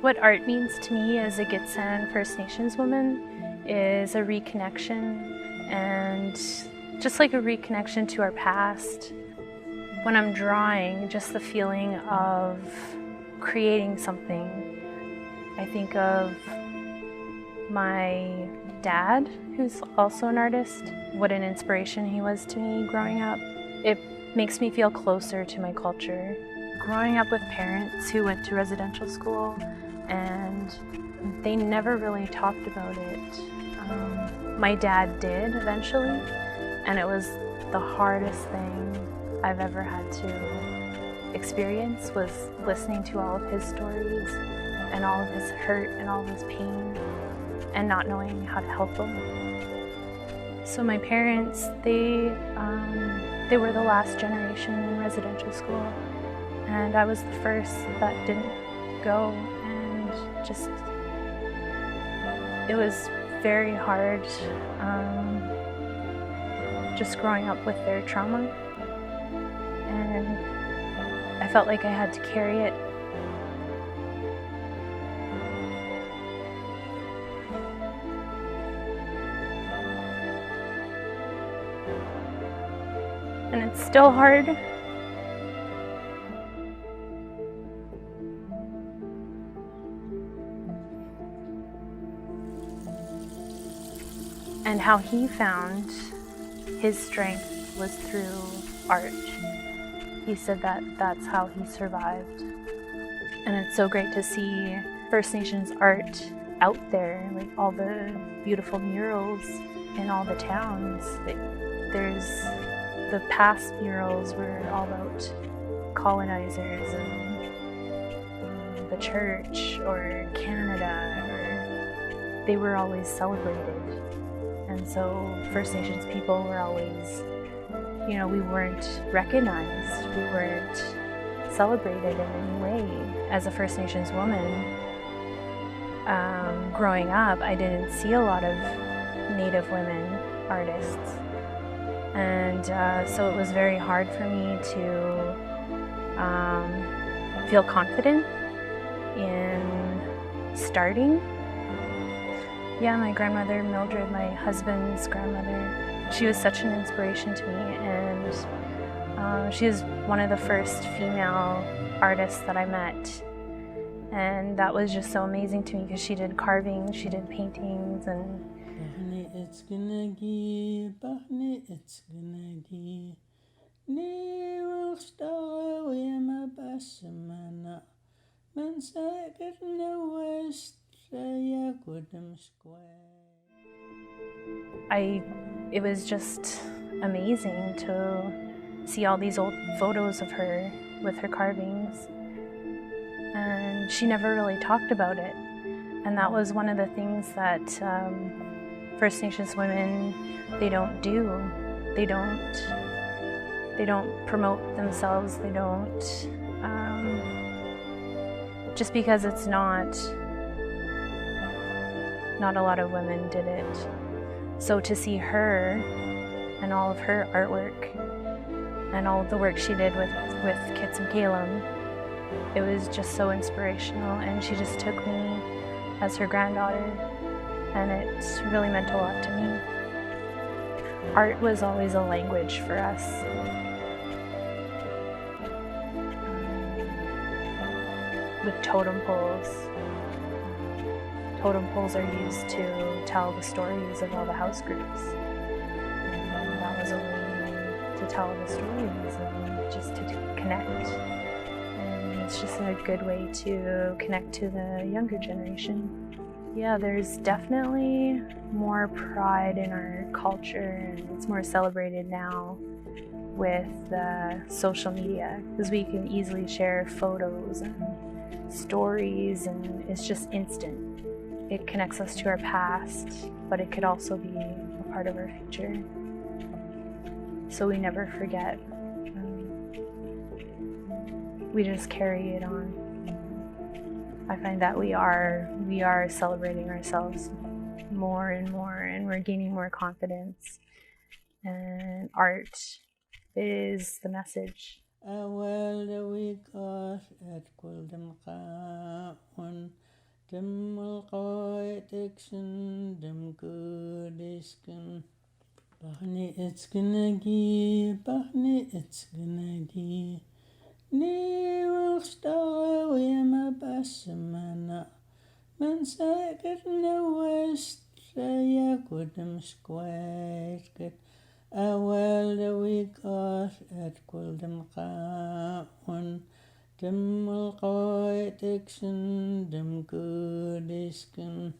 What art means to me as a Gitxsan First Nations woman is a reconnection, and just like a reconnection to our past. When I'm drawing, just the feeling of creating something, I think of my dad, who's also an artist, what an inspiration he was to me growing up. It makes me feel closer to my culture. Growing up with parents who went to residential school, and they never really talked about it. My dad did eventually, and it was the hardest thing I've ever had to experience, was listening to all of his stories and all of his hurt and all of his pain and not knowing how to help him. So my parents, they were the last generation in residential school, and I was the first that didn't go, and just, it was very hard just growing up with their trauma, and I felt like I had to carry it. And it's still hard. And how he found his strength was through art. He said that that's how he survived. And it's so great to see First Nations art out there, like all the beautiful murals in all the towns. There's the past murals were all about colonizers and the church or Canada, or they were always celebrated. And so First Nations people were always, you know, we weren't recognized, we weren't celebrated in any way. As a First Nations woman, growing up, I didn't see a lot of Native women artists. And so it was very hard for me to feel confident in starting. Yeah, my grandmother, Mildred, my husband's grandmother, she was such an inspiration to me, and she was one of the first female artists that I met. And that was just so amazing to me because she did carving, she did paintings, and it was just amazing to see all these old photos of her with her carvings. And she never really talked about it. And that was one of the things that First Nations women, they don't do. They don't promote themselves. They don't, just because it's not a lot of women did it. So to see her and all of her artwork and all of the work she did with Kits and Calum, it was just so inspirational, and she just took me as her granddaughter, and it really meant a lot to me. Art was always a language for us. With totem poles. Totem poles are used to tell the stories of all the house groups. And that was a way to tell the stories and just to connect. And it's just a good way to connect to the younger generation. Yeah, there's definitely more pride in our culture, and it's more celebrated now with social media, because we can easily share photos and stories, and it's just instant. It connects us to our past, but it could also be a part of our future. So we never forget. We just carry it on. I find that we are celebrating ourselves more and more, and we're gaining more confidence. And art is the message. Dim Gitxsan, dim Goodiskin. Bahni it's gonna gi, Bahni it's gonna gi. Ni will star we ma basamana. Man saget no west, ya goodem square. A well the we got at Quildem Cowan. Dim Gitxsan, dim Goodiskin.